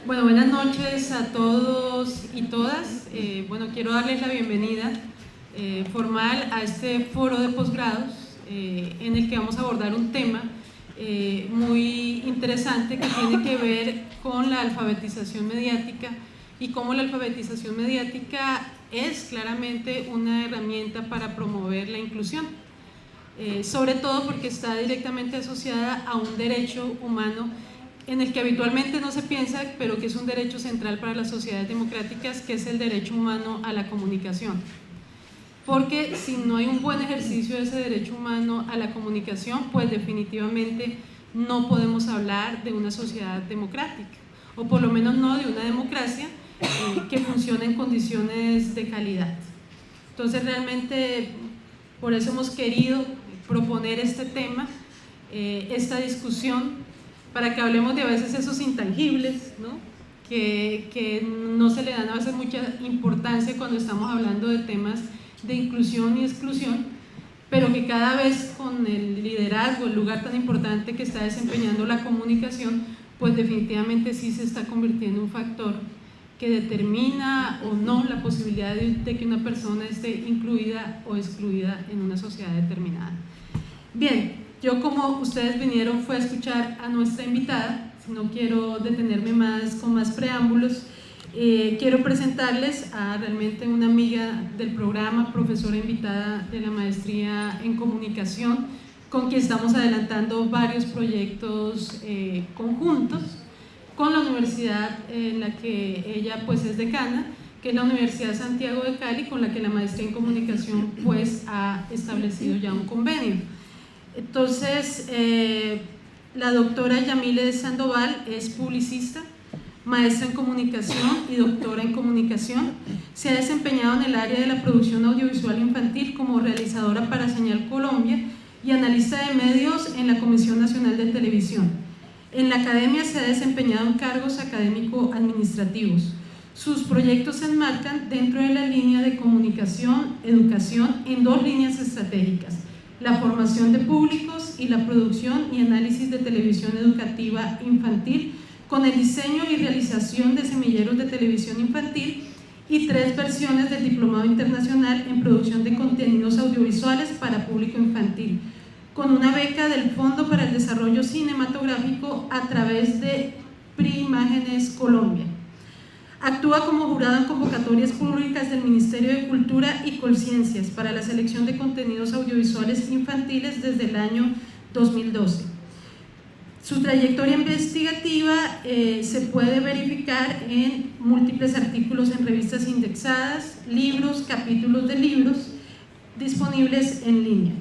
Bueno, buenas noches a todos y todas. Quiero darles la bienvenida formal a este foro de posgrados en el que vamos a abordar un tema muy interesante que tiene que ver con la alfabetización mediática y cómo la alfabetización mediática es claramente una herramienta para promover la inclusión, sobre todo porque está directamente asociada a un derecho humano en el que habitualmente no se piensa, pero que es un derecho central para las sociedades democráticas, que es el derecho humano a la comunicación. Porque si no hay un buen ejercicio de ese derecho humano a la comunicación, pues definitivamente no podemos hablar de una sociedad democrática, o por lo menos no de una democracia que funcione en condiciones de calidad. Entonces realmente por eso hemos querido proponer este tema, esta discusión, para que hablemos de a veces esos intangibles, ¿no? que no se le dan a veces mucha importancia cuando estamos hablando de temas de inclusión y exclusión, pero que cada vez con el liderazgo, el lugar tan importante que está desempeñando la comunicación, pues definitivamente sí se está convirtiendo en un factor que determina o no la posibilidad de que una persona esté incluida o excluida en una sociedad determinada. Bien, yo, como ustedes vinieron, fue a escuchar a nuestra invitada. No quiero detenerme con más preámbulos. Quiero presentarles a realmente una amiga del programa, profesora invitada de la maestría en comunicación, con quien estamos adelantando varios proyectos conjuntos con la universidad en la que ella pues es decana, que es la Universidad Santiago de Cali, con la que la maestría en comunicación pues ha establecido ya un convenio. Entonces, la doctora Yamile de Sandoval es publicista, maestra en comunicación y doctora en comunicación. Se ha desempeñado en el área de la producción audiovisual infantil como realizadora para Señal Colombia y analista de medios en la Comisión Nacional de Televisión. En la academia se ha desempeñado en cargos académico-administrativos. Sus proyectos se enmarcan dentro de la línea de comunicación-educación en dos líneas estratégicas: la formación de públicos y la producción y análisis de televisión educativa infantil, con el diseño y realización de semilleros de televisión infantil, y 3 versiones del Diplomado Internacional en Producción de Contenidos Audiovisuales para Público Infantil, con una beca del Fondo para el Desarrollo Cinematográfico a través de Primágenes Colombia. Actúa como jurado en convocatorias públicas del Ministerio de Cultura y Colciencias para la selección de contenidos audiovisuales infantiles desde el año 2012. Su trayectoria investigativa se puede verificar en múltiples artículos en revistas indexadas, libros, capítulos de libros disponibles en línea.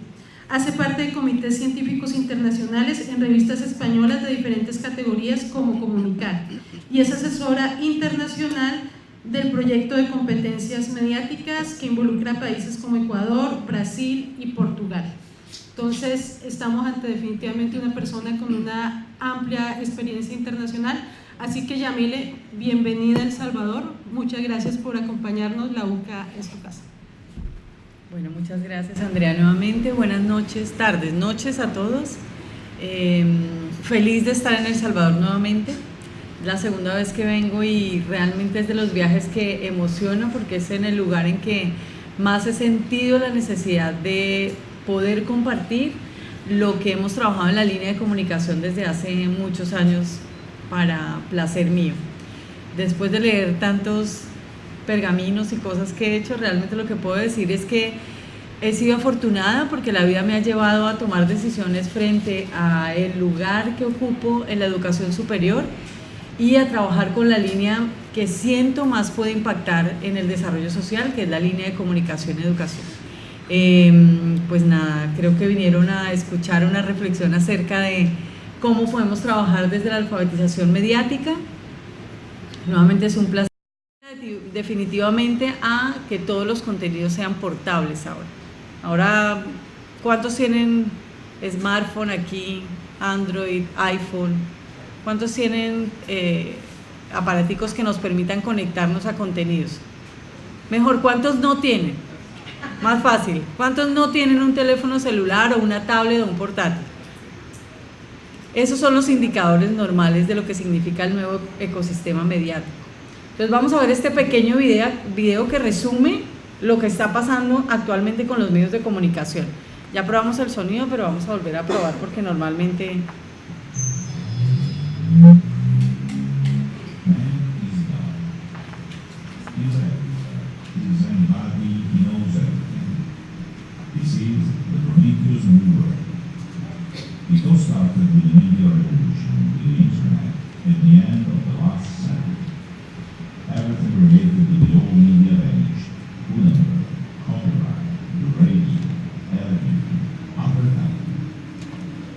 Hace parte de comités científicos internacionales en revistas españolas de diferentes categorías como Comunicar, y es asesora internacional del proyecto de competencias mediáticas que involucra a países como Ecuador, Brasil y Portugal. Entonces, estamos ante definitivamente una persona con una amplia experiencia internacional. Así que, Yamile, bienvenida a El Salvador. Muchas gracias por acompañarnos. La UCA es tu casa. Bueno, muchas gracias, Andrea, nuevamente. Buenas noches, tardes, noches a todos. Feliz de estar en El Salvador nuevamente. La segunda vez que vengo y realmente es de los viajes que emociona, porque es en el lugar en que más he sentido la necesidad de poder compartir lo que hemos trabajado en la línea de comunicación desde hace muchos años para placer mío. Después de leer tantos pergaminos y cosas que he hecho, realmente lo que puedo decir es que he sido afortunada porque la vida me ha llevado a tomar decisiones frente a el lugar que ocupo en la educación superior y a trabajar con la línea que siento más puede impactar en el desarrollo social, que es la línea de comunicación y educación. Pues nada, creo que vinieron a escuchar una reflexión acerca de cómo podemos trabajar desde la alfabetización mediática. Nuevamente es un placer, definitivamente, a que todos los contenidos sean portables ahora. Ahora, ¿cuántos tienen smartphone aquí, Android, iPhone? ¿Cuántos tienen aparaticos que nos permitan conectarnos a contenidos? Mejor, ¿cuántos no tienen? Más fácil, ¿cuántos no tienen un teléfono celular o una tablet o un portátil? Esos son los indicadores normales de lo que significa el nuevo ecosistema mediático. Entonces vamos a ver este pequeño video que resume lo que está pasando actualmente con los medios de comunicación. Ya probamos el sonido, pero vamos a volver a probar porque normalmente... It all started with the media revolution, with the internet, at the end of the last century. Everything related to the old media vanished. Gutenberg, copyright, the radio, television, advertising.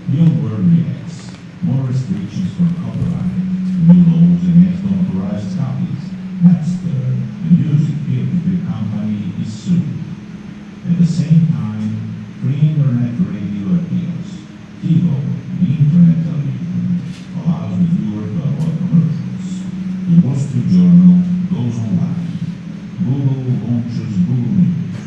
The old world reacts. More restrictions for copyright, new laws against unauthorized copies. Napster, the music peer-to-peer company, is sued. At the same time, free internet radio appears. TiVo, the internet television, allows the viewer to avoid commercials. The Wall Street Journal goes online. Google launches Google News.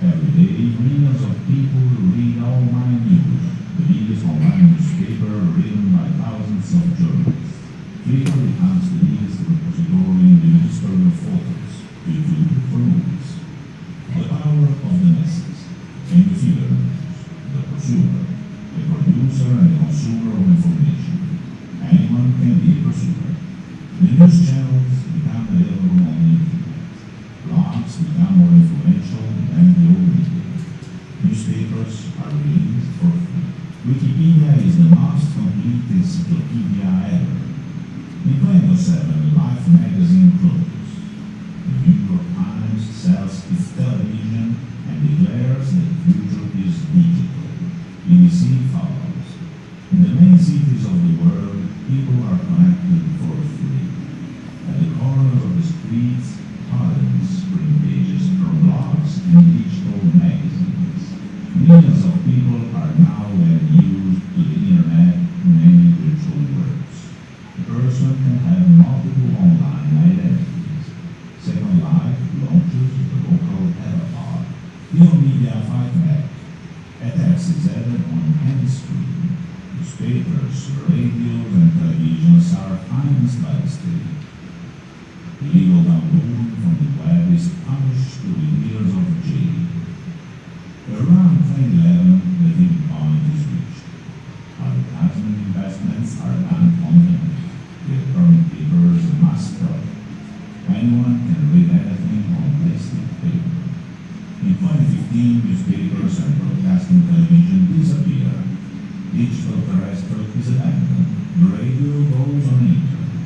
Every day, millions of people read online news, the biggest online newspaper written by thousands of journalists. Twitter becomes the biggest repository in the history of photos, YouTube for movies. The power of the masses, and the figure, the prosumer, the producer and the consumer of information. Anyone can be a consumer. The news channels become available on the internet. Blogs become more influential than the old media. Newspapers are released for free. Wikipedia is the most complete encyclopedia ever. In 2007, Life magazine closes. The New York Times sells its television and declares that the future is digital. BBC follows. In the main cities of the world, people are connected for free. At the corners of the streets, audience bring pages from blogs and digital magazines. Millions of people are now getting used to the internet in many virtual worlds. A person can have multiple online identities. Second Life launches the local Etapod. Neomedia Fight Back. Attacks is added on any screen. Newspapers, radios, and televisions are financed by the state. Illegal downloading from the web is punished with years of jail. Around 2011, the tipping point is reached. Advertisement investments are done on the internet. The permit papers a mass product. Anyone can read anything on plastic paper. In 2015, newspapers and broadcasting television disappear. Digital terrestrial is abandoned. The radio goes on the internet.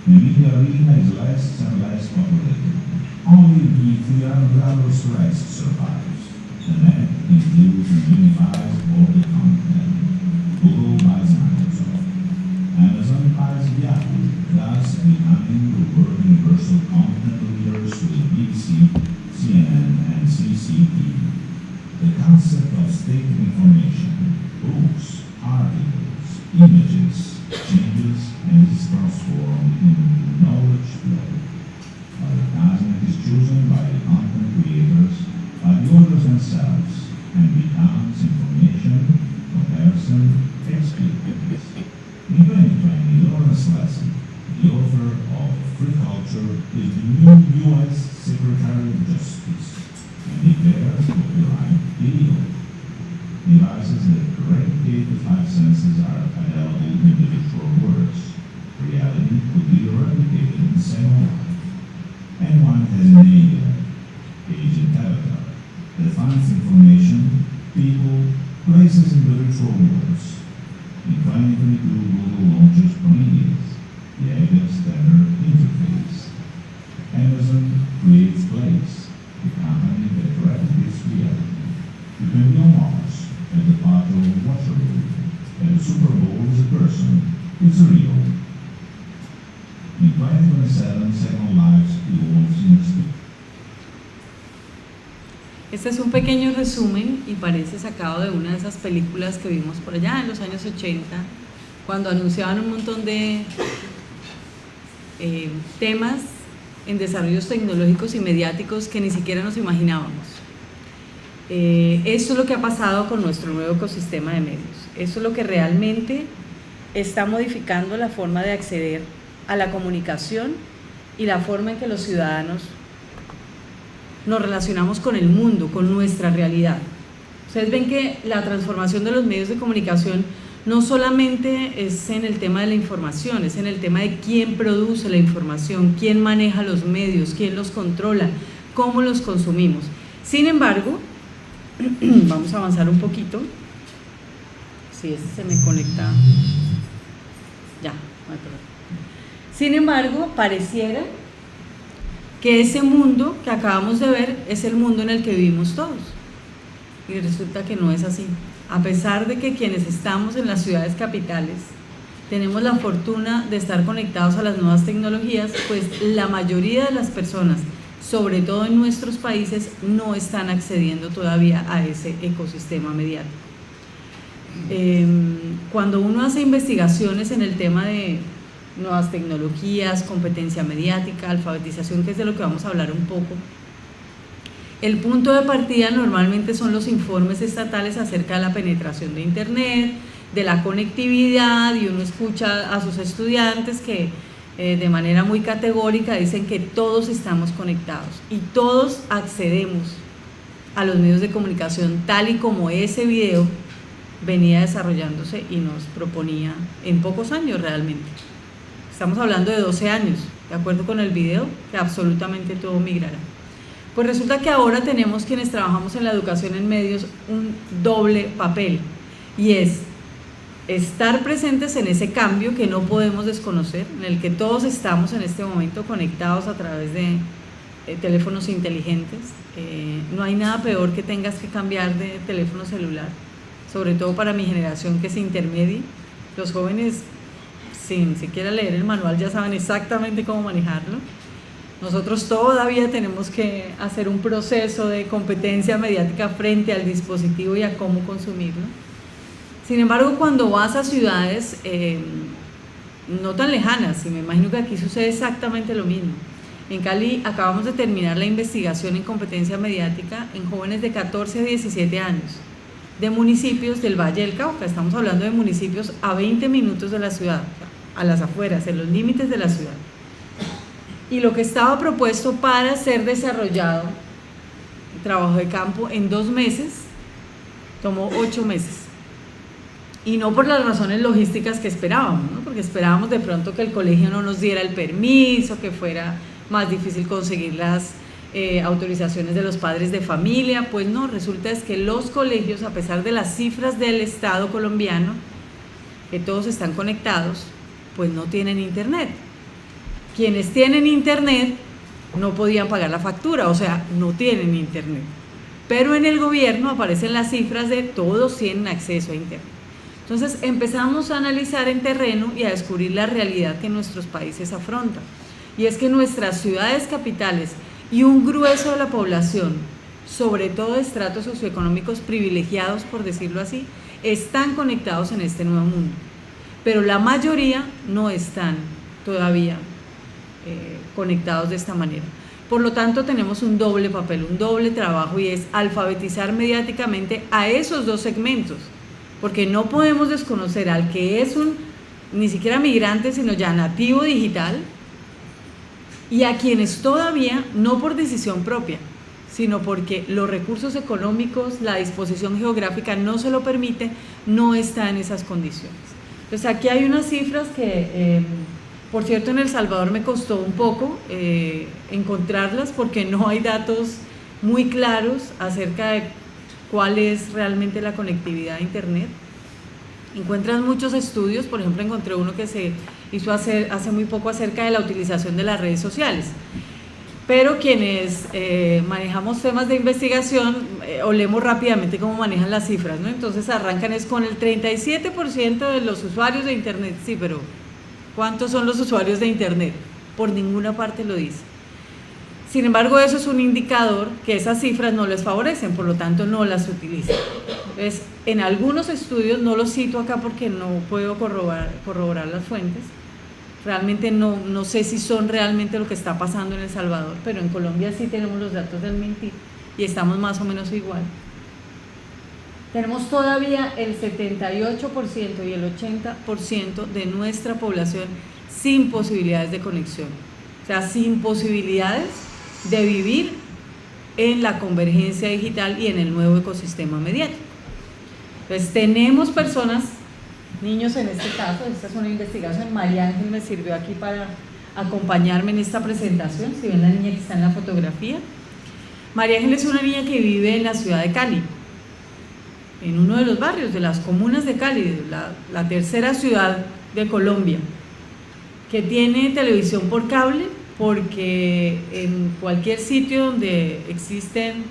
The media arena is less and less populated. Only the glamorous rest survives. The net includes and unifies all the content. Google buys Microsoft. Amazon buys Yahoo, thus becoming the world universal content leaders with BBC, CNN, and CCTV. The concept of state information, books, articles, images, changes, and is transformed into knowledge flow. Advertisement is chosen by the content creators, by the authors themselves, and becomes information, comparison, experience. In 2020, Lawrence Lessig, the author of Free Culture, is the new U.S. Secretary of Justice, and declares copyright illegal. Devices that replicate the five senses are available in the virtual worlds. Reality could be replicated in the same life. Anyone has an agent avatar that finds information, people, places in the virtual worlds. In 2022, Google launches Prometheus, the AWS standard interface. Amazon creates Place, the company that replicates reality. You can be on Mars, at the Patrol Watcher Room, and the Super Bowl is a person. It's real. In 2027, Second Life evolves in speed. Este es un pequeño resumen y parece sacado de una de esas películas que vimos por allá en los años 80, cuando anunciaban un montón de temas en desarrollos tecnológicos y mediáticos que ni siquiera nos imaginábamos. Esto es lo que ha pasado con nuestro nuevo ecosistema de medios. Esto es lo que realmente está modificando la forma de acceder a la comunicación y la forma en que los ciudadanos nos relacionamos con el mundo, con nuestra realidad. Ustedes ven que la transformación de los medios de comunicación no solamente es en el tema de la información, es en el tema de quién produce la información, quién maneja los medios, quién los controla, cómo los consumimos. Sin embargo, vamos a avanzar un poquito. Si este se me conecta, ya, no hay problema. Sin embargo, pareciera que ese mundo que acabamos de ver es el mundo en el que vivimos todos. Y resulta que no es así. A pesar de que quienes estamos en las ciudades capitales tenemos la fortuna de estar conectados a las nuevas tecnologías, pues la mayoría de las personas, sobre todo en nuestros países, no están accediendo todavía a ese ecosistema mediático. Cuando uno hace investigaciones en el tema de nuevas tecnologías, competencia mediática, alfabetización, que es de lo que vamos a hablar un poco, el punto de partida normalmente son los informes estatales acerca de la penetración de Internet, de la conectividad, y uno escucha a sus estudiantes que de manera muy categórica dicen que todos estamos conectados y todos accedemos a los medios de comunicación tal y como ese video venía desarrollándose y nos proponía en pocos años realmente. Estamos hablando de 12 años, de acuerdo con el video, que absolutamente todo migrará. Pues resulta que ahora tenemos quienes trabajamos en la educación en medios un doble papel, y es estar presentes en ese cambio que no podemos desconocer, en el que todos estamos en este momento conectados a través de teléfonos inteligentes. No hay nada peor que tengas que cambiar de teléfono celular, sobre todo para mi generación que es intermedia. Los jóvenes, sin siquiera leer el manual, ya saben exactamente cómo manejarlo. Nosotros todavía tenemos que hacer un proceso de competencia mediática frente al dispositivo y a cómo consumirlo. Sin embargo, cuando vas a ciudades no tan lejanas, y me imagino que aquí sucede exactamente lo mismo. En Cali acabamos de terminar la investigación en competencia mediática en jóvenes de 14 a 17 años, de municipios del Valle del Cauca. Estamos hablando de municipios a 20 minutos de la ciudad, a las afueras, en los límites de la ciudad. Y lo que estaba propuesto para ser desarrollado, trabajo de campo en 2 meses, tomó 8 meses. Y no por las razones logísticas que esperábamos, ¿no? Porque esperábamos de pronto que el colegio no nos diera el permiso, que fuera más difícil conseguir las autorizaciones de los padres de familia. Pues no, resulta es que los colegios, a pesar de las cifras del Estado colombiano, que todos están conectados, pues no tienen internet. Quienes tienen internet no podían pagar la factura, o sea, no tienen internet. Pero en el gobierno aparecen las cifras de todos tienen acceso a internet. Entonces empezamos a analizar en terreno y a descubrir la realidad que nuestros países afrontan. Y es que nuestras ciudades capitales y un grueso de la población, sobre todo de estratos socioeconómicos privilegiados, por decirlo así, están conectados en este nuevo mundo. Pero la mayoría no están todavía conectados de esta manera. Por lo tanto, tenemos un doble papel, un doble trabajo, y es alfabetizar mediáticamente a esos 2 segmentos, porque no podemos desconocer al que es ni siquiera migrante, sino ya nativo digital, y a quienes todavía, no por decisión propia, sino porque los recursos económicos, la disposición geográfica no se lo permite, no está en esas condiciones. Entonces aquí hay unas cifras que, por cierto, en El Salvador me costó un poco encontrarlas, porque no hay datos muy claros acerca de cuál es realmente la conectividad a Internet. Encuentras muchos estudios, por ejemplo, encontré uno que se hizo hace muy poco acerca de la utilización de las redes sociales. Pero quienes manejamos temas de investigación, olemos rápidamente cómo manejan las cifras, ¿no? Entonces arrancan es con el 37% de los usuarios de Internet. Sí, pero ¿cuántos son los usuarios de Internet? Por ninguna parte lo dice. Sin embargo, eso es un indicador que esas cifras no les favorecen, por lo tanto no las utilizan. Entonces, en algunos estudios, no los cito acá porque no puedo corroborar las fuentes, realmente no sé si son realmente lo que está pasando en El Salvador, pero en Colombia sí tenemos los datos del MINTIC y estamos más o menos igual. tenemos todavía el 78% y el 80% de nuestra población sin posibilidades de conexión, o sea, sin posibilidades de vivir en la convergencia digital y en el nuevo ecosistema mediático. Entonces tenemos personas, niños en este caso, esta es una investigación, María Ángel me sirvió aquí para acompañarme en esta presentación, si ven la niña que está en la fotografía. María Ángel es una niña que vive en la ciudad de Cali, en uno de los barrios de las comunas de Cali, la tercera ciudad de Colombia, que tiene televisión por cable, porque en cualquier sitio donde existen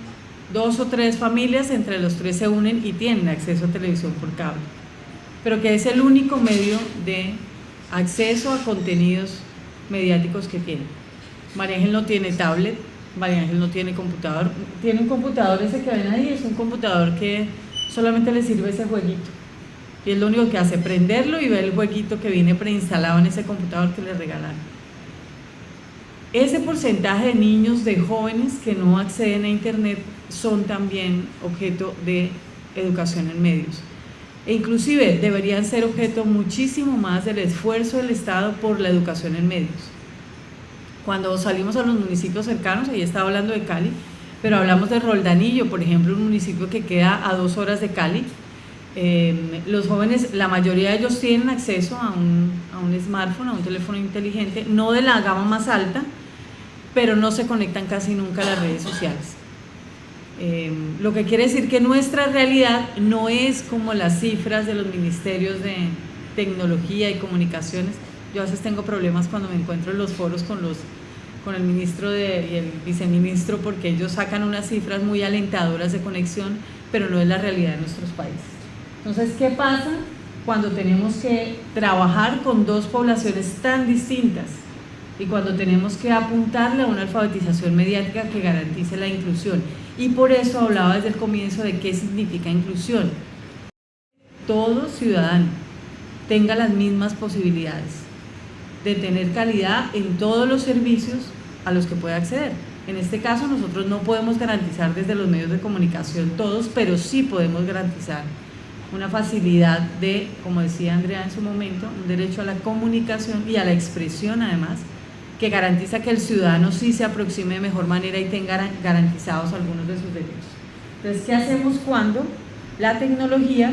2 o 3 familias, entre los 3 se unen y tienen acceso a televisión por cable, pero que es el único medio de acceso a contenidos mediáticos que tiene. María Ángel no tiene tablet, María Ángel no tiene computador, tiene un computador ese que ven ahí, es un computador que solamente le sirve ese jueguito, y es lo único que hace, prenderlo y ver el jueguito que viene preinstalado en ese computador que le regalaron. Ese porcentaje de niños, de jóvenes que no acceden a internet son también objeto de educación en medios, e inclusive deberían ser objeto muchísimo más del esfuerzo del Estado por la educación en medios. Cuando salimos a los municipios cercanos, ahí estaba hablando de Cali, pero hablamos de Roldanillo, por ejemplo, un municipio que queda a 2 horas de Cali. Los jóvenes, la mayoría de ellos tienen acceso a un smartphone, a un teléfono inteligente, no de la gama más alta, pero no se conectan casi nunca a las redes sociales. Lo que quiere decir que nuestra realidad no es como las cifras de los ministerios de tecnología y comunicaciones. Yo a veces tengo problemas cuando me encuentro en los foros con el ministro y el viceministro, porque ellos sacan unas cifras muy alentadoras de conexión, pero no es la realidad de nuestros países. Entonces, ¿qué pasa cuando tenemos que trabajar con 2 poblaciones tan distintas y cuando tenemos que apuntarle a una alfabetización mediática que garantice la inclusión? Y por eso hablaba desde el comienzo de qué significa inclusión. Todo ciudadano tenga las mismas posibilidades de tener calidad en todos los servicios a los que pueda acceder. En este caso nosotros no podemos garantizar desde los medios de comunicación todos, pero sí podemos garantizar una facilidad de, como decía Andrea en su momento, un derecho a la comunicación y a la expresión además, que garantiza que el ciudadano sí se aproxime de mejor manera y tenga garantizados algunos de sus derechos. Entonces, ¿qué hacemos cuando la tecnología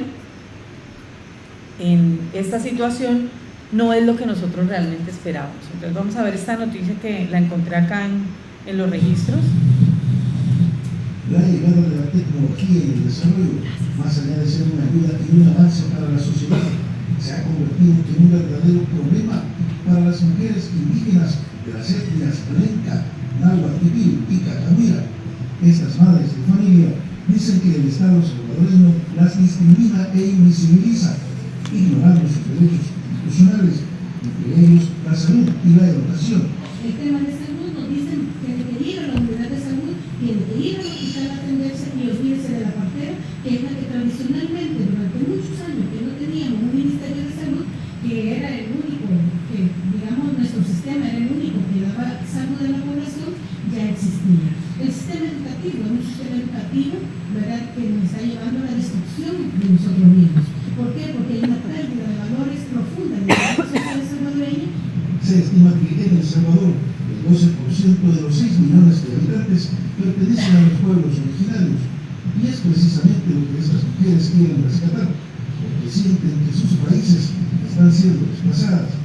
en esta situación no es lo que nosotros realmente esperábamos? Entonces vamos a ver esta noticia que la encontré acá en los registros. La llegada de la tecnología y el desarrollo, más allá de ser una ayuda y un avance para la sociedad, se ha convertido en un verdadero problema para las mujeres indígenas de las etnias Lenca, Náhuatl, y Catamira. Estas madres de familia dicen que el Estado salvadoreño las discrimina e invisibiliza, ignorando sus derechos institucionales, entre ellos la salud y la educación. El tema de salud nos dicen que hay que ir a la unidad de salud, tiene que ir al hospital a atenderse y olvidarse de la partera, que es la que tradicionalmente durante muchos años que no teníamos un ministerio de salud, que era el único, que digamos nuestro sistema era el único que daba salud a la población, ya existía. El sistema educativo es un sistema educativo, ¿verdad?, que nos está llevando a la destrucción de nosotros mismos. ¿Por qué? Porque hay una pérdida de valores profunda en la sociedad salvadoreña. Se estima que en El Salvador el 12% de los 6 millones de habitantes pertenecen a los pueblos originarios, y es precisamente lo que estas mujeres quieren rescatar, porque sienten que sus raíces están siendo desplazadas.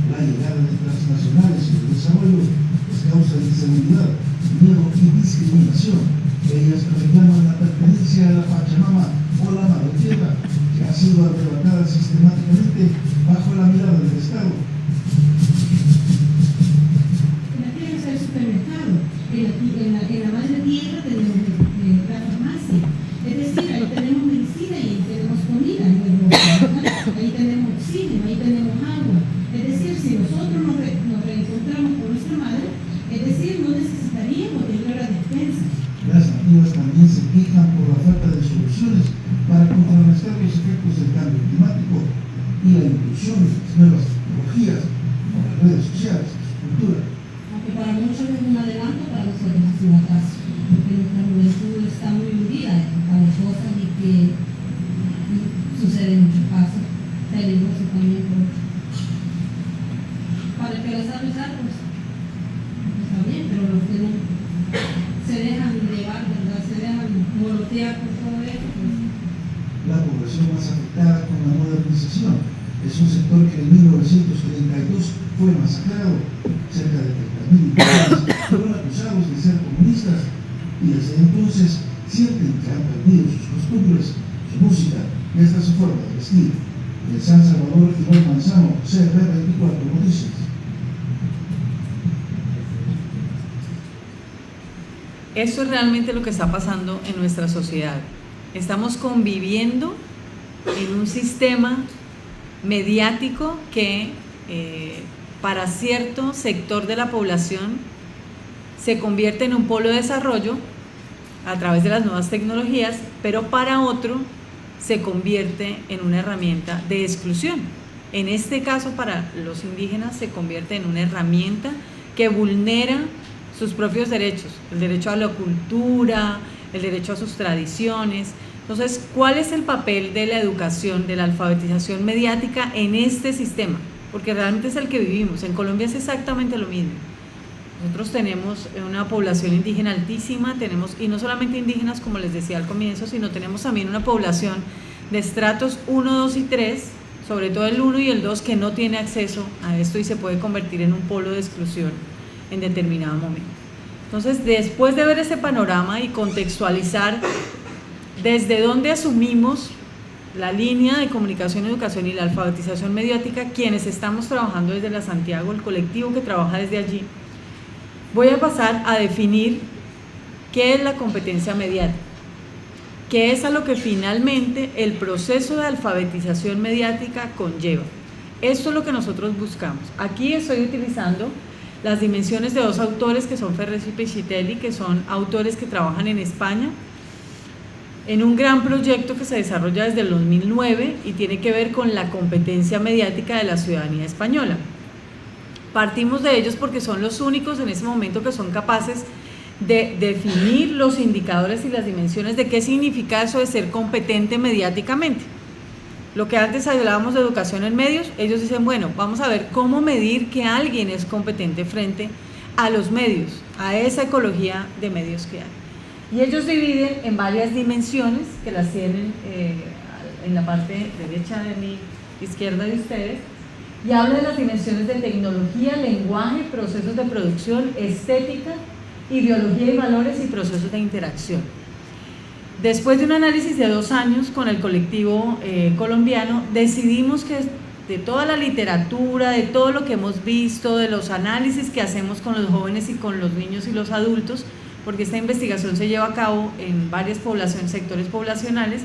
La llegada de transnacionales y el desarrollo les causa inseguridad, miedo y discriminación. Ellas reclaman la pertenencia a la Pachamama o la Madre Tierra, que ha sido arrebatada sistemáticamente bajo la mirada del Estado. En la tierra está el supermercado, en la madre tierra tenemos la farmacia, es decir, ahí tenemos medicina y ahí tenemos comida, ahí tenemos oxígeno, ahí tenemos agua. Es decir, si nosotros nos reencontramos con nuestra madre, es decir, no necesitaríamos de ir a la despensa. Las nativas también se quejan por la falta de soluciones para contrarrestar los efectos del cambio climático y la inclusión de las nuevas tecnologías, como las redes sociales y su cultura. Aunque para muchos es un adelanto, para nosotros es un atraso, porque nuestra juventud está muy hundida en tales cosas y que sortear por todo esto. La población más afectada con la modernización es un sector que en 1932 fue masacrado. Cerca de 30.000 indígenas fueron acusados de ser comunistas y desde entonces sienten que han perdido sus costumbres, su música y hasta su forma de vestir. El San Salvador Iván Manzano, CR24 Noticias. Eso es realmente lo que está pasando en nuestra sociedad. Estamos conviviendo en un sistema mediático que para cierto sector de la población se convierte en un polo de desarrollo a través de las nuevas tecnologías, pero para otro se convierte en una herramienta de exclusión. En este caso, para los indígenas se convierte en una herramienta que vulnera sus propios derechos, el derecho a la cultura, el derecho a sus tradiciones. Entonces, ¿cuál es el papel de la educación, de la alfabetización mediática en este sistema? Porque realmente es el que vivimos. En Colombia es exactamente lo mismo. Nosotros tenemos una población indígena altísima, y no solamente indígenas, como les decía al comienzo, sino tenemos también una población de estratos 1, 2 y 3, sobre todo el 1 y el 2, que no tiene acceso a esto y se puede convertir en un polo de exclusión en determinado momento. Entonces, después de ver ese panorama y contextualizar desde dónde asumimos la línea de comunicación, educación y la alfabetización mediática, quienes estamos trabajando desde la Santiago, el colectivo que trabaja desde allí, voy a pasar a definir qué es la competencia mediática, qué es a lo que finalmente el proceso de alfabetización mediática conlleva. Esto es lo que nosotros buscamos. Aquí estoy utilizando las dimensiones de dos autores que son Ferrez y Pescitelli, que son autores que trabajan en España en un gran proyecto que se desarrolla desde el 2009 y tiene que ver con la competencia mediática de la ciudadanía española. Partimos de ellos porque son los únicos en ese momento que son capaces de definir los indicadores y las dimensiones de qué significa eso de ser competente mediáticamente. Lo que antes hablábamos de educación en medios, ellos dicen, bueno, vamos a ver cómo medir que alguien es competente frente a los medios, a esa ecología de medios que hay. Y ellos dividen en varias dimensiones, que las tienen en la parte derecha de mi izquierda de ustedes, y habla de las dimensiones de tecnología, lenguaje, procesos de producción, estética, ideología y valores y procesos de interacción. Después de un análisis de 2 años con el colectivo colombiano, decidimos que de toda la literatura, de todo lo que hemos visto, de los análisis que hacemos con los jóvenes y con los niños y los adultos, porque esta investigación se lleva a cabo en varias sectores poblacionales,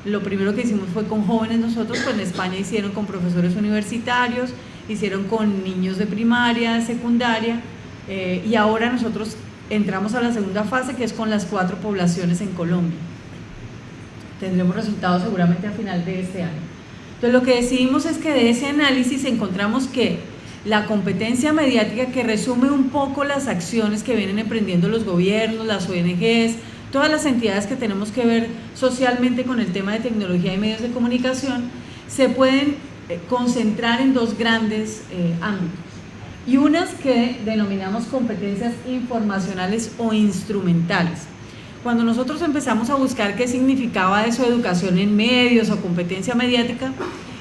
lo primero que hicimos fue con jóvenes nosotros, pues en España hicieron con profesores universitarios, hicieron con niños de primaria, de secundaria, y ahora nosotros entramos a la segunda fase, que es con las 4 poblaciones en Colombia. Tendremos resultados seguramente a final de este año. Entonces lo que decidimos es que de ese análisis encontramos que la competencia mediática, que resume un poco las acciones que vienen emprendiendo los gobiernos, las ONGs, todas las entidades que tenemos que ver socialmente con el tema de tecnología y medios de comunicación, se pueden concentrar en 2 grandes ámbitos. Y unas que denominamos competencias informacionales o instrumentales. Cuando nosotros empezamos a buscar qué significaba eso, educación en medios o competencia mediática,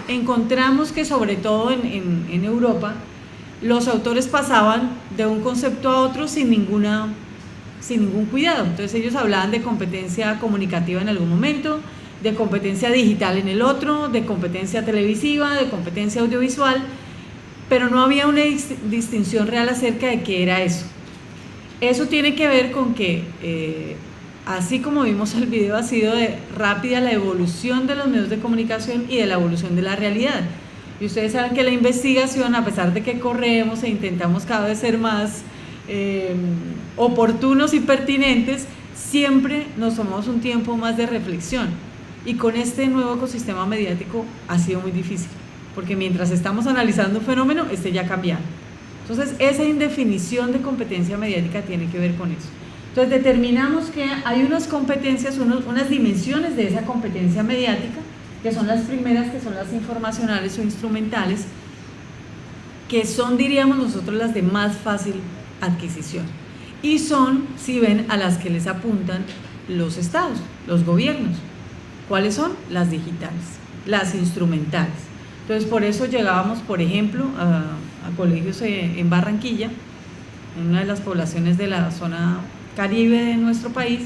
encontramos que sobre todo en Europa, los autores pasaban de un concepto a otro sin ningún cuidado. Entonces ellos hablaban de competencia comunicativa en algún momento, de competencia digital en el otro, de competencia televisiva, de competencia audiovisual, pero no había una distinción real acerca de qué era eso. Eso tiene que ver con que, así como vimos el video, ha sido rápida la evolución de los medios de comunicación y de la evolución de la realidad. Y ustedes saben que la investigación, a pesar de que corremos e intentamos cada vez ser más oportunos y pertinentes, siempre nos tomamos un tiempo más de reflexión. Y con este nuevo ecosistema mediático ha sido muy difícil, porque mientras estamos analizando un fenómeno, ya ha cambiado. Entonces, esa indefinición de competencia mediática tiene que ver con eso. Entonces, determinamos que hay unas competencias, unas dimensiones de esa competencia mediática, que son las primeras, que son las informacionales o instrumentales, que son, diríamos nosotros, las de más fácil adquisición. Y son, si ven, a las que les apuntan los estados, los gobiernos. ¿Cuáles son? Las digitales, las instrumentales. Entonces, por eso llegábamos, por ejemplo, a colegios en Barranquilla, en una de las poblaciones de la zona caribe de nuestro país,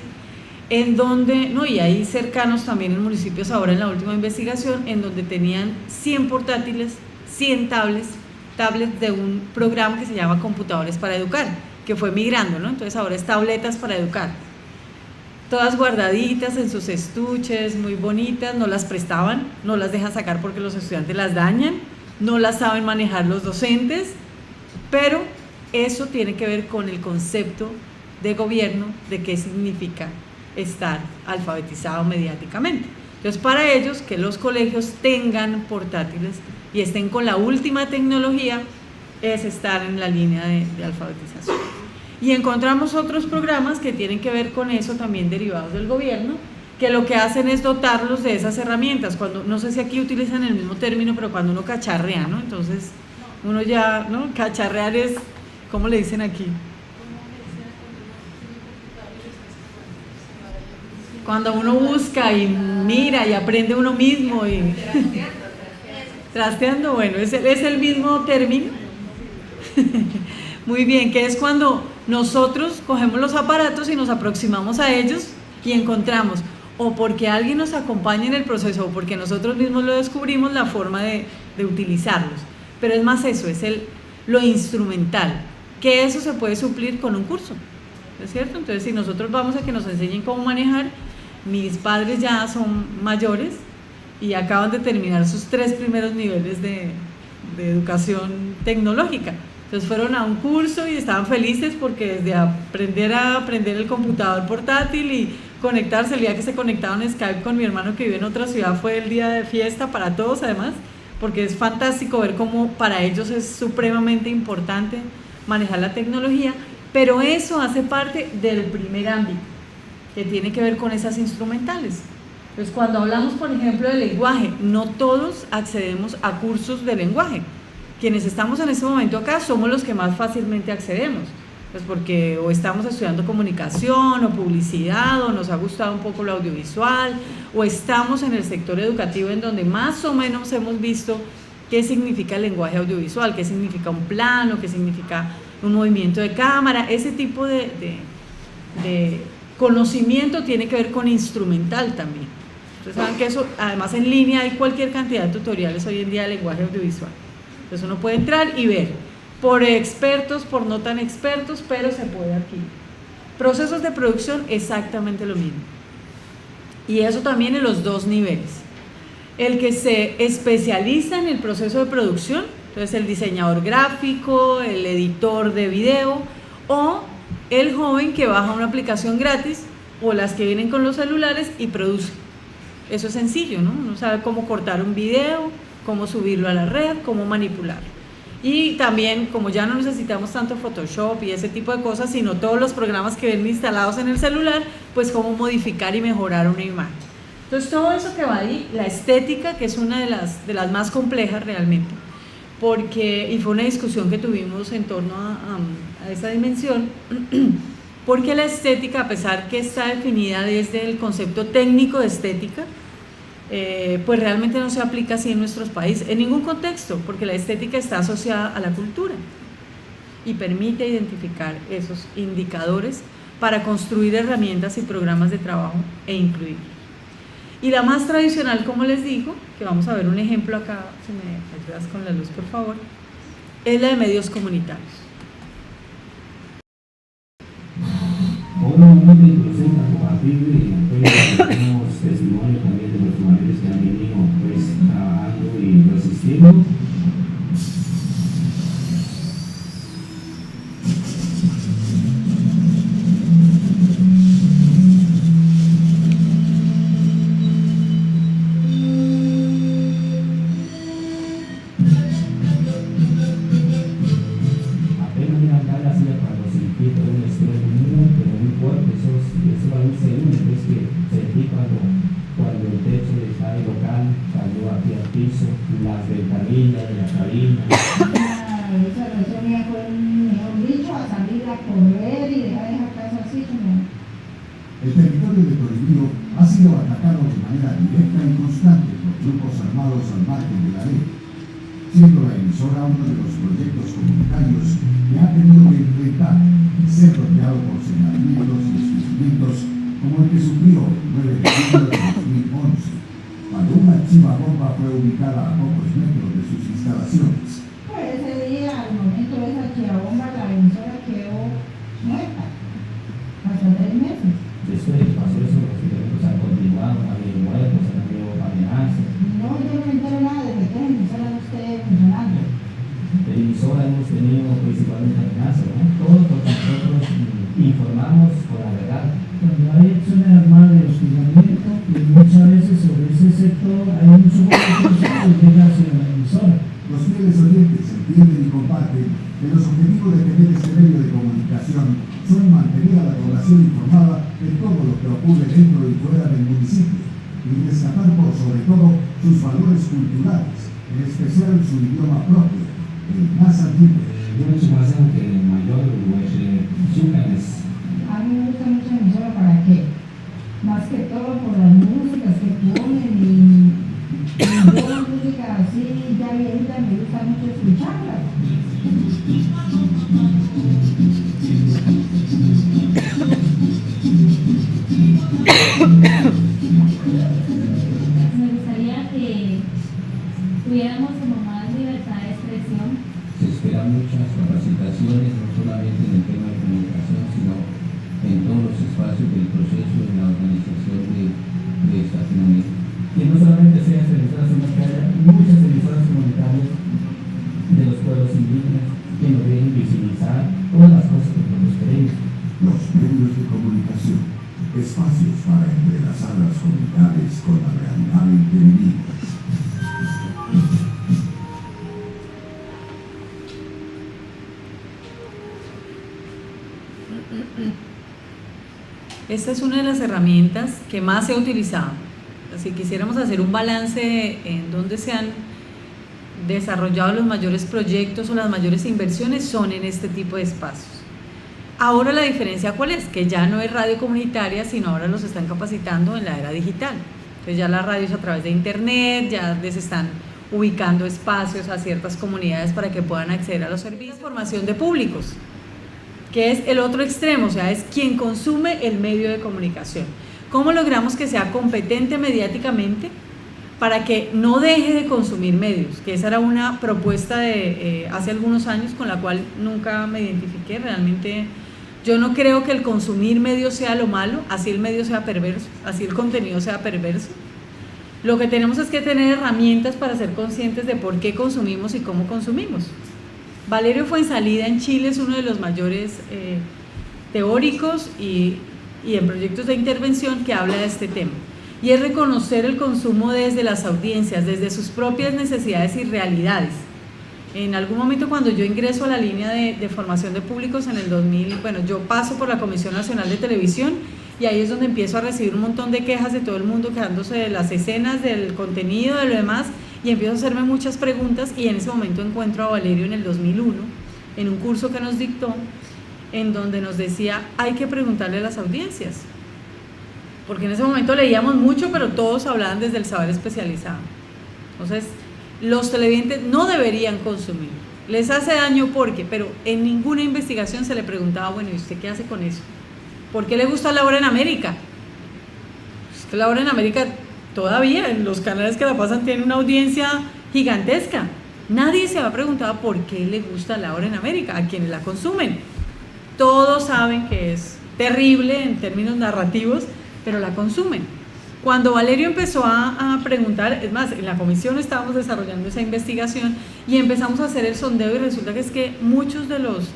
en donde, no, y ahí cercanos también en municipios ahora en la última investigación, en donde tenían 100 portátiles, 100 tablets de un programa que se llama Computadores para Educar, que fue migrando, ¿no? Entonces ahora es tabletas para educar, todas guardaditas en sus estuches, muy bonitas, no las prestaban, no las dejan sacar porque los estudiantes las dañan, no las saben manejar los docentes, pero eso tiene que ver con el concepto de gobierno de qué significa estar alfabetizado mediáticamente. Entonces, para ellos, que los colegios tengan portátiles y estén con la última tecnología es estar en la línea de alfabetización. Y encontramos otros programas que tienen que ver con eso, también derivados del gobierno, que lo que hacen es dotarlos de esas herramientas. Cuando, no sé si aquí utilizan el mismo término, pero cuando uno cacharrea, ¿no? Entonces, uno ya, ¿no? Cacharrear es, ¿cómo le dicen aquí? Cuando uno busca y mira y aprende uno mismo y trasteando, bueno, es el mismo término. Muy bien, que es cuando nosotros cogemos los aparatos y nos aproximamos a ellos y encontramos, o porque alguien nos acompaña en el proceso, o porque nosotros mismos lo descubrimos, la forma de utilizarlos. Pero es más eso, es lo instrumental, que eso se puede suplir con un curso, ¿es cierto? Entonces, si nosotros vamos a que nos enseñen cómo manejar, mis padres ya son mayores y acaban de terminar sus 3 primeros niveles de educación tecnológica. Entonces fueron a un curso y estaban felices porque desde aprender el computador portátil y conectarse, el día que se conectaron en Skype con mi hermano que vive en otra ciudad fue el día de fiesta para todos además, porque es fantástico ver cómo para ellos es supremamente importante manejar la tecnología, pero eso hace parte del primer ámbito, que tiene que ver con esas instrumentales. Entonces, cuando hablamos, por ejemplo, de lenguaje, no todos accedemos a cursos de lenguaje. Quienes estamos en este momento acá somos los que más fácilmente accedemos, pues porque o estamos estudiando comunicación o publicidad, o nos ha gustado un poco lo audiovisual, o estamos en el sector educativo en donde más o menos hemos visto qué significa el lenguaje audiovisual, qué significa un plano, qué significa un movimiento de cámara. Ese tipo de conocimiento tiene que ver con instrumental también. Ustedes saben que eso, además en línea hay cualquier cantidad de tutoriales hoy en día de lenguaje audiovisual. Entonces uno puede entrar y ver, por expertos, por no tan expertos, pero se puede aquí. Procesos de producción, exactamente lo mismo. Y eso también en los 2 niveles. El que se especializa en el proceso de producción, entonces el diseñador gráfico, el editor de video, o el joven que baja una aplicación gratis, o las que vienen con los celulares y produce. Eso es sencillo, ¿no? Uno sabe cómo cortar un video, cómo subirlo a la red, cómo manipularlo. Y también, como ya no necesitamos tanto Photoshop y ese tipo de cosas, sino todos los programas que ven instalados en el celular, pues cómo modificar y mejorar una imagen. Entonces, todo eso que va ahí, la estética, que es una de las más complejas realmente, porque, y fue una discusión que tuvimos en torno a esa dimensión, porque la estética, a pesar que está definida desde el concepto técnico de estética, pues realmente no se aplica así en nuestros países, en ningún contexto, porque la estética está asociada a la cultura y permite identificar esos indicadores para construir herramientas y programas de trabajo e incluirlos. Y la más tradicional, como les digo, que vamos a ver un ejemplo acá, si me ayudas con la luz por favor, es la de medios comunitarios. Ahora vamos a presenta a compartir unos testimonios también de los familiares que han venido pues trabajando y resistiendo. Apenas me dan ganas de para los circuitos de un estrés mío, pero no importa, eso va a un segundo. El territorio de Toribío ha sido atacado de manera directa y constante por grupos armados al margen de la ley, siendo la emisora uno de los proyectos comunitarios que ha tenido que enfrentar y ser bloqueado por señalamientos y descubrimientos como el que sufrió el 9 de julio de 2011, cuando una chiva bomba fue ubicada a pocos metros de sus instalaciones. Pues ese día, al momento de esa chivabomba, la emisora quedó muerta, hasta 3 meses. Después de que pasó eso, los proyectos han continuado, han habido muertos, han habido amenazas. No, yo no me entero nada desde que la emisora no esté funcionando. De emisora hemos tenido principalmente amenazas, ¿no? Todos nosotros informamos con la verdad. Cuando hay acciones armadas de hostigamiento, y muchas veces sobre ese sector hay mucho que llega hacia la emisora. Los fieles oyentes entienden y comparten que los objetivos de tener este medio de comunicación son mantener a la población informada de todo lo que ocurre dentro y fuera del municipio y rescatar por sobre todo sus valores culturales, en especial su idioma propio, el más antiguo. Yo me supongo que el mayor es A mí me gusta mucho la emisora, ¿para qué? Más que todo por las músicas que ponen y yo la música así ya viejita me gusta mucho escucharla. Me gustaría que tuviéramos como más libertad de expresión. Se esperan muchas capacitaciones, no solamente en el tema de comunicación, sino en todos los espacios del proceso de la organización de Latinoamérica. Que no solamente sean emisoras, sino que haya muchas emisoras comunitarias de los pueblos indígenas que nos dejen visibilizar todas las cosas que nosotros queremos. Los medios de comunicación, espacios para entrelazar las comunidades con la realidad en que vivimos. Esta es una de las herramientas que más se ha utilizado. Si quisiéramos hacer un balance en donde se han desarrollado los mayores proyectos o las mayores inversiones, son en este tipo de espacios. Ahora la diferencia ¿cuál es? Que ya no es radio comunitaria, sino ahora los están capacitando en la era digital. Entonces ya las radios a través de internet, ya les están ubicando espacios a ciertas comunidades para que puedan acceder a los servicios. Formación de públicos, que es el otro extremo, o sea, es quien consume el medio de comunicación. ¿Cómo logramos que sea competente mediáticamente para que no deje de consumir medios? Que esa era una propuesta de hace algunos años con la cual nunca me identifiqué. Realmente yo no creo que el consumir medios sea lo malo, así el medio sea perverso, así el contenido sea perverso. Lo que tenemos es que tener herramientas para ser conscientes de por qué consumimos y cómo consumimos. Valerio Fuenzalida en Chile es uno de los mayores teóricos y en proyectos de intervención que habla de este tema, y es reconocer el consumo desde las audiencias, desde sus propias necesidades y realidades. En algún momento cuando yo ingreso a la línea de formación de públicos en el 2000, bueno, yo paso por la Comisión Nacional de Televisión y ahí es donde empiezo a recibir un montón de quejas de todo el mundo quejándose de las escenas, del contenido, de lo demás, y empiezo a hacerme muchas preguntas, y en ese momento encuentro a Valerio en el 2001 en un curso que nos dictó, en donde nos decía hay que preguntarle a las audiencias, porque en ese momento leíamos mucho pero todos hablaban desde el saber especializado. Entonces los televidentes no deberían consumir, les hace daño porque, pero en ninguna investigación se le preguntaba, bueno, ¿y usted qué hace con eso? ¿Por qué le gusta La Hora en América? Es que La Hora en América todavía en los canales que la pasan tiene una audiencia gigantesca. Nadie se ha preguntado por qué le gusta La Hora en América a quienes la consumen. Todos saben que es terrible en términos narrativos, pero la consumen. Cuando Valerio empezó a preguntar, es más, en la comisión estábamos desarrollando esa investigación y empezamos a hacer el sondeo, y resulta que es que muchos de los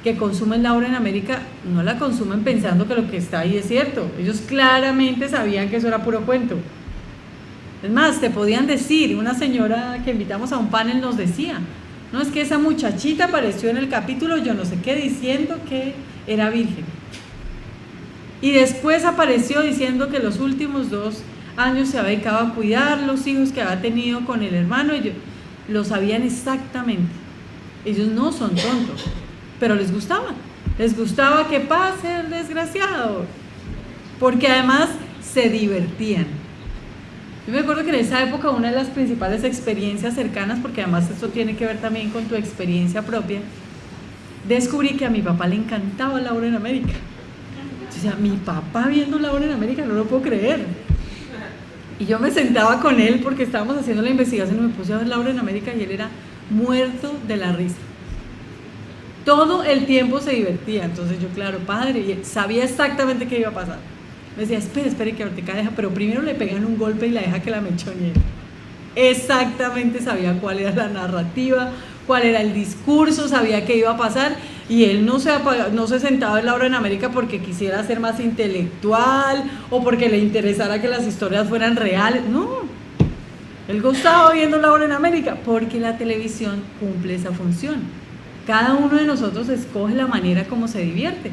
que consumen La Hora en América no la consumen pensando que lo que está ahí es cierto. Ellos claramente sabían que eso era puro cuento. Es más, te podían decir, una señora que invitamos a un panel nos decía, no, es que esa muchachita apareció en el capítulo yo no sé qué diciendo que era virgen, y después apareció diciendo que los últimos 2 años se había dedicado a cuidar los hijos que había tenido con el hermano, y lo sabían exactamente. Ellos no son tontos, pero les gustaba que pase el desgraciado. porque además se divertían. Yo me acuerdo que en esa época una de las principales experiencias cercanas, porque además esto tiene que ver también con tu experiencia propia, descubrí que a mi papá le encantaba Laura en América. O sea, mi papá viendo Laura en América, no lo puedo creer. Y yo me sentaba con él porque estábamos haciendo la investigación y me puse a ver Laura en América y él era muerto de la risa. Todo el tiempo se divertía. Entonces yo, claro, padre, y sabía exactamente qué iba a pasar. Me decía, espere que ahorita deja, pero primero le pegan un golpe y la deja que la mechonee. Exactamente sabía cuál era la narrativa, cuál era el discurso, sabía qué iba a pasar, y él no se sentaba en Laura en América porque quisiera ser más intelectual o porque le interesara que las historias fueran reales. No, él gozaba viendo Laura en América porque la televisión cumple esa función. Cada uno de nosotros escoge la manera como se divierte,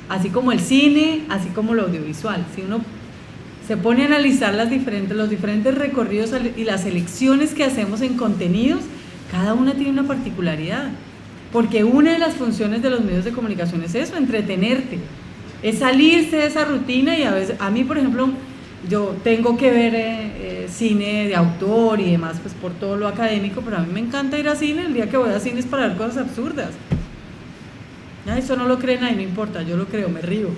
así como el cine, así como lo audiovisual. Si uno se pone a analizar los diferentes recorridos y las elecciones que hacemos en contenidos, cada una tiene una particularidad, porque una de las funciones de los medios de comunicación es eso, entretenerte, es salirse de esa rutina. Y a veces, a mí por ejemplo, yo tengo que ver cine de autor y demás, pues por todo lo académico, pero a mí me encanta ir a cine. El día que voy a cine es para ver cosas absurdas. Ya, eso no lo cree nadie, no importa, yo lo creo, me río.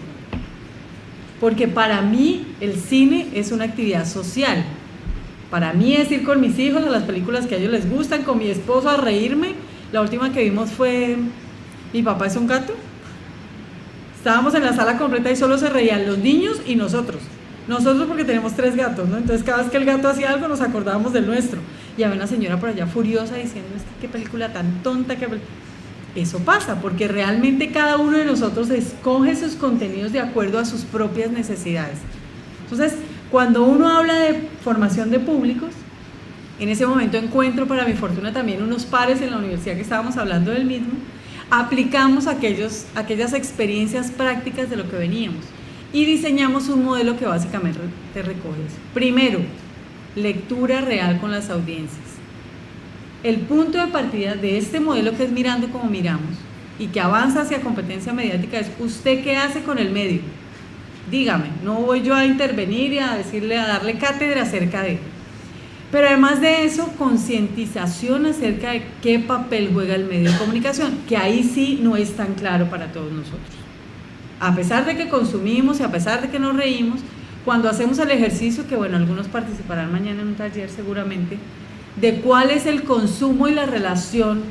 Porque para mí el cine es una actividad social. Para mí es ir con mis hijos a las películas que a ellos les gustan, con mi esposo a reírme. La última que vimos fue Mi papá es un gato. Estábamos en la sala completa y solo se reían los niños y nosotros. Nosotros porque tenemos 3 gatos, ¿no? Entonces cada vez que el gato hacía algo nos acordábamos del nuestro. Y había una señora por allá furiosa diciendo, qué película tan tonta, Eso pasa porque realmente cada uno de nosotros escoge sus contenidos de acuerdo a sus propias necesidades. Entonces, cuando uno habla de formación de públicos, en ese momento encuentro, para mi fortuna, también unos pares en la universidad que estábamos hablando del mismo, aplicamos aquellas experiencias prácticas de lo que veníamos y diseñamos un modelo que básicamente te recoge eso. Primero, lectura real con las audiencias. El punto de partida de este modelo, que es Mirando como miramos y que avanza hacia competencia mediática, es ¿usted qué hace con el medio? Dígame, no voy yo a intervenir y a darle cátedra acerca de. Pero además de eso, concientización acerca de qué papel juega el medio de comunicación, que ahí sí no es tan claro para todos nosotros. A pesar de que consumimos y a pesar de que nos reímos, cuando hacemos el ejercicio, que bueno, algunos participarán mañana en un taller seguramente, de cuál es el consumo y la relación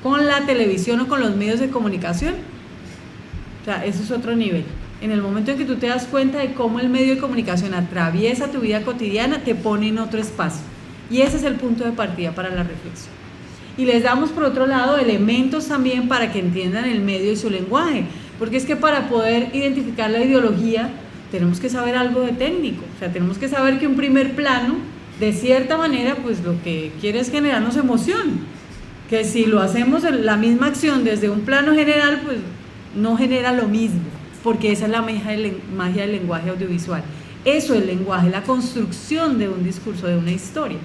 con la televisión o con los medios de comunicación, o sea, eso es otro nivel. En el momento en que tú te das cuenta de cómo el medio de comunicación atraviesa tu vida cotidiana, te pone en otro espacio. Y ese es el punto de partida para la reflexión. Y les damos, por otro lado, elementos también para que entiendan el medio y su lenguaje. Porque es que para poder identificar la ideología, tenemos que saber algo de técnico. O sea, tenemos que saber que un primer plano, de cierta manera, pues lo que quiere es generarnos emoción. Que si lo hacemos la misma acción desde un plano general, pues no genera lo mismo. Porque esa es la magia del lenguaje audiovisual. Eso es el lenguaje, la construcción de un discurso, de una historia.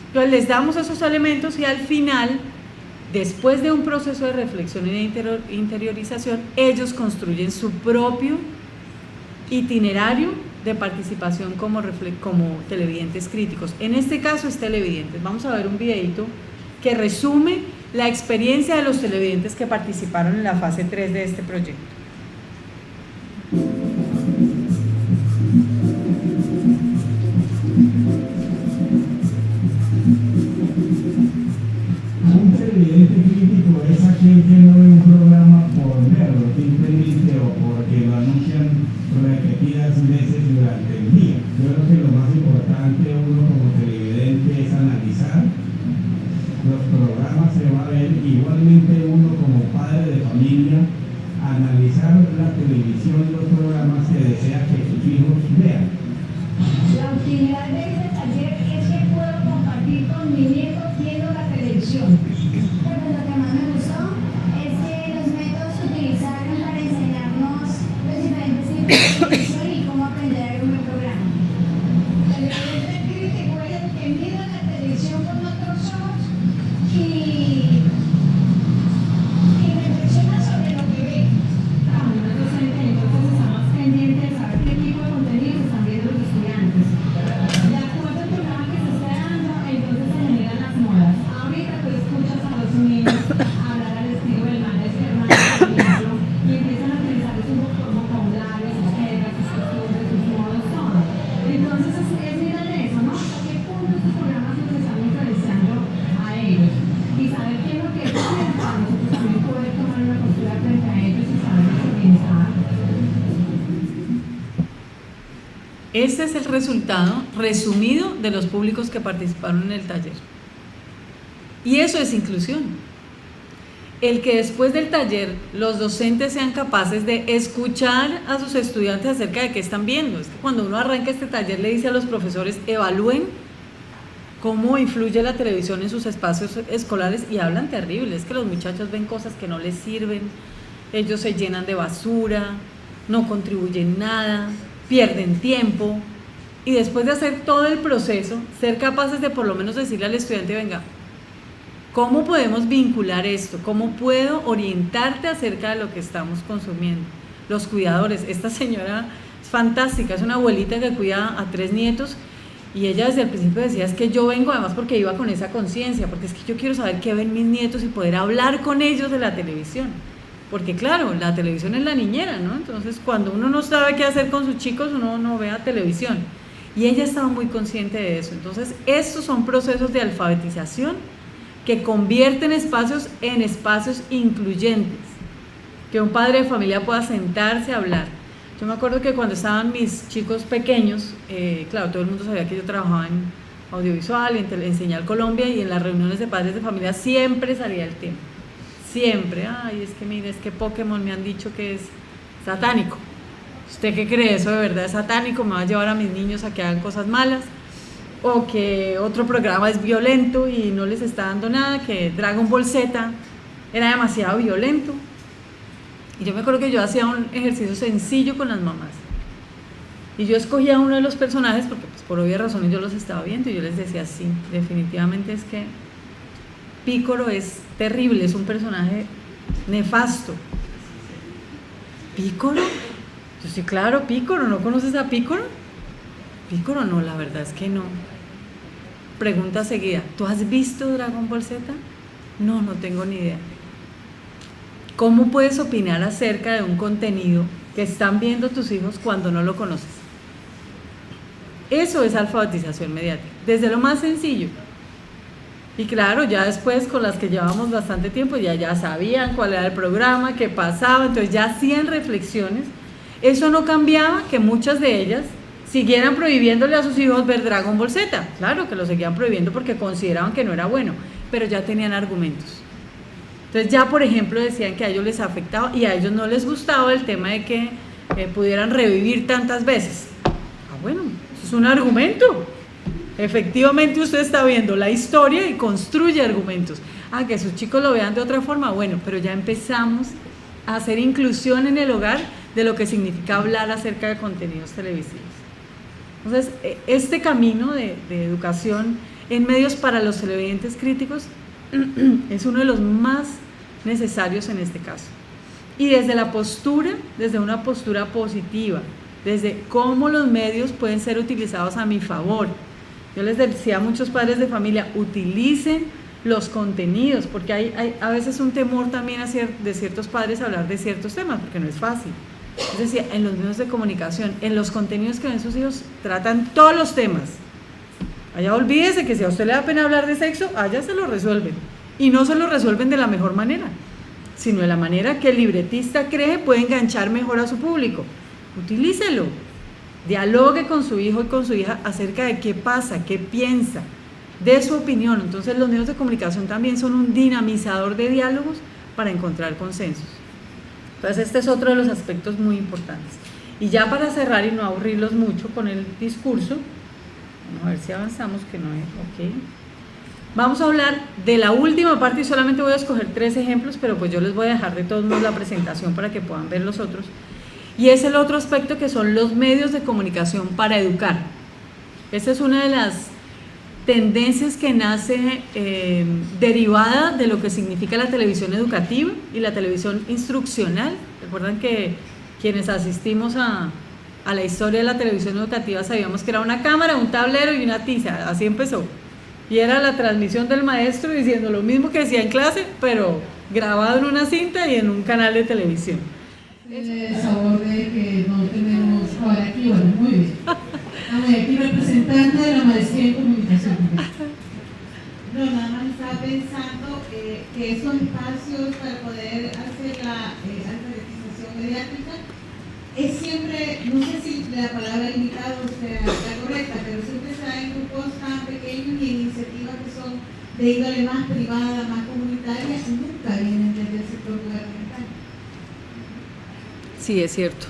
Entonces les damos esos elementos y al final, después de un proceso de reflexión y de interiorización, ellos construyen su propio itinerario de participación como televidentes críticos. En este caso es televidentes. Vamos a ver un videito que resume la experiencia de los televidentes que participaron en la fase 3 de este proyecto. Un televidente crítico es aquel que no ve un programa por verlo simplemente o porque lo anuncian repetidas veces durante el día. Yo creo que lo más importante uno como televidente es analizar los programas que va a ver, igualmente uno como padre de familia, analizar la televisión y los programas que desea que sus hijos vean. La utilidad de este taller es que puedo compartir con mi nieto viendo la televisión. Pero lo que más me gustó es que los métodos se utilizaron para enseñarnos los diferentes tipos de televisión y cómo aprender a ver un buen programa. El televidente crítico es el que mira la televisión con otros ojos y reflexiona sobre lo que ve. Una docente, entonces estamos pendientes de saber qué tipo de Ese es el resultado resumido de los públicos que participaron en el taller. Y eso es inclusión. El que después del taller los docentes sean capaces de escuchar a sus estudiantes acerca de qué están viendo. Es que cuando uno arranca este taller le dice a los profesores, evalúen cómo influye la televisión en sus espacios escolares, y hablan terrible. Es que los muchachos ven cosas que no les sirven, ellos se llenan de basura, no contribuyen nada, pierden tiempo, y después de hacer todo el proceso, ser capaces de por lo menos decirle al estudiante, venga, ¿cómo podemos vincular esto? ¿Cómo puedo orientarte acerca de lo que estamos consumiendo? Los cuidadores, esta señora es fantástica, es una abuelita que cuida a 3 nietos, y ella desde el principio decía, es que yo vengo además porque iba con esa conciencia, porque es que yo quiero saber qué ven mis nietos y poder hablar con ellos de la televisión. Porque claro, la televisión es la niñera, ¿no? Entonces cuando uno no sabe qué hacer con sus chicos, uno no ve televisión. Y ella estaba muy consciente de eso. Entonces estos son procesos de alfabetización que convierten espacios en espacios incluyentes. Que un padre de familia pueda sentarse a hablar. Yo me acuerdo que cuando estaban mis chicos pequeños, claro, todo el mundo sabía que yo trabajaba en audiovisual, en Señal Colombia, y en las reuniones de padres de familia siempre salía el tema. Siempre, ay, es que mire, es que Pokémon me han dicho que es satánico. ¿Usted qué cree? ¿Eso de verdad es satánico? ¿Me va a llevar a mis niños a que hagan cosas malas? O que otro programa es violento y no les está dando nada, que Dragon Ball Z era demasiado violento. Y yo me acuerdo que yo hacía un ejercicio sencillo con las mamás. Y yo escogía uno de los personajes porque pues, por obvias razones yo los estaba viendo, y yo les decía, sí, definitivamente es que Pícoro es terrible, es un personaje nefasto. ¿Pícoro? Yo sí, claro, Pícoro, ¿no conoces a Pícoro? Pícoro no, la verdad es que no. Pregunta seguida, ¿tú has visto Dragon Ball Z? No, no tengo ni idea. ¿Cómo puedes opinar acerca de un contenido que están viendo tus hijos cuando no lo conoces? Eso es alfabetización mediática, desde lo más sencillo. Y claro, ya después con las que llevamos bastante tiempo ya sabían cuál era el programa, qué pasaba, entonces ya hacían reflexiones. Eso no cambiaba que muchas de ellas siguieran prohibiéndole a sus hijos ver Dragon Ball Z. Claro que lo seguían prohibiendo porque consideraban que no era bueno, pero ya tenían argumentos. Entonces ya, por ejemplo, decían que a ellos les afectaba y a ellos no les gustaba el tema de que pudieran revivir tantas veces. Ah, bueno, eso es un argumento. Efectivamente usted está viendo la historia y construye argumentos. Ah, que sus chicos lo vean de otra forma, bueno, pero ya empezamos a hacer inclusión en el hogar de lo que significa hablar acerca de contenidos televisivos. Entonces, este camino de educación en medios para los televidentes críticos es uno de los más necesarios en este caso. Y desde la postura, desde una postura positiva, desde cómo los medios pueden ser utilizados a mi favor. Yo les decía a muchos padres de familia, utilicen los contenidos, porque hay a veces un temor también de ciertos padres a hablar de ciertos temas, porque no es fácil. Es decir, en los medios de comunicación, en los contenidos que ven sus hijos, tratan todos los temas. Allá olvídese que si a usted le da pena hablar de sexo, allá se lo resuelven. Y no se lo resuelven de la mejor manera, sino de la manera que el libretista cree puede enganchar mejor a su público. Utilícelo. Dialogue con su hijo y con su hija acerca de qué pasa, qué piensa, de su opinión. Entonces los medios de comunicación también son un dinamizador de diálogos para encontrar consensos. Entonces este es otro de los aspectos muy importantes. Y ya para cerrar y no aburrirlos mucho con el discurso, vamos a ver si avanzamos, que no es, ok. Vamos a hablar de la última parte y solamente voy a escoger 3 ejemplos, pero pues yo les voy a dejar de todos modos la presentación para que puedan ver los otros. Y es el otro aspecto que son los medios de comunicación para educar. Esta es una de las tendencias que nace derivada de lo que significa la televisión educativa y la televisión instruccional. Recuerdan que quienes asistimos a la historia de la televisión educativa sabíamos que era una cámara, un tablero y una tiza, así empezó. Y era la transmisión del maestro diciendo lo mismo que decía en clase, pero grabado en una cinta y en un canal de televisión. El sabor de que no tenemos ahora aquí, bueno, muy bien. Aquí representante de la maestría en comunicación. No, nada más estaba pensando que esos espacios para poder hacer la alfabetización mediática es siempre, no sé si le la palabra limitado sea la correcta, pero siempre se da en grupos tan pequeños y en iniciativas que son de índole más privada, más comunitaria, y nunca vienen desde el sector gubernamental. Sí, es cierto.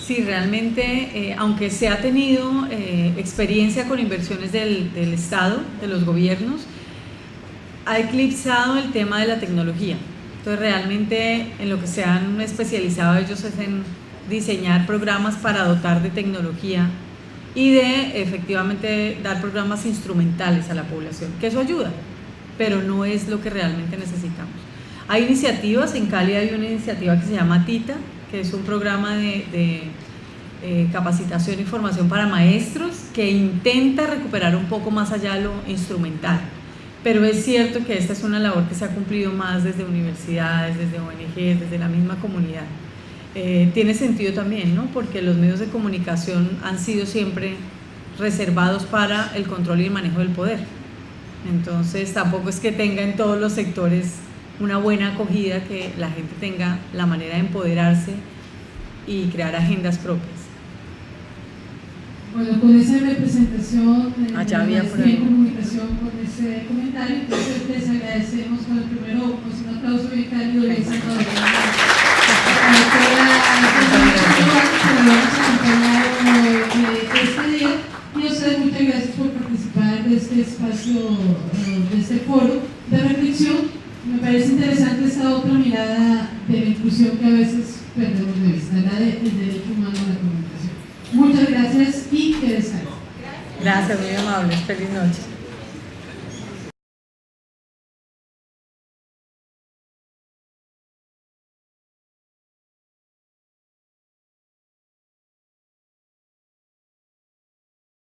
Sí, realmente, aunque se ha tenido experiencia con inversiones del Estado, de los gobiernos, ha eclipsado el tema de la tecnología. Entonces, realmente en lo que se han especializado ellos es en diseñar programas para dotar de tecnología y de efectivamente dar programas instrumentales a la población, que eso ayuda, pero no es lo que realmente necesitamos. Hay iniciativas, en Cali hay una iniciativa que se llama TITA, que es un programa de capacitación y formación para maestros que intenta recuperar un poco más allá lo instrumental. Pero es cierto que esta es una labor que se ha cumplido más desde universidades, desde ONGs, desde la misma comunidad. Tiene sentido también, ¿no? Porque los medios de comunicación han sido siempre reservados para el control y el manejo del poder. Entonces tampoco es que tenga en todos los sectores una buena acogida, que la gente tenga la manera de empoderarse y crear agendas propias. Bueno, con esa representación Allá había por de ahí. comunicación, con ese comentario, entonces les agradecemos con el primero, pues un aplauso bien cálido de Salvador. Este día, y a ustedes muchas gracias por participar de este espacio, de este foro de reflexión. Me parece interesante esta otra mirada de la inclusión que a veces perdemos de vista, la del derecho humano a la comunicación. Muchas gracias y que descansen. Gracias, muy amables. Feliz noche.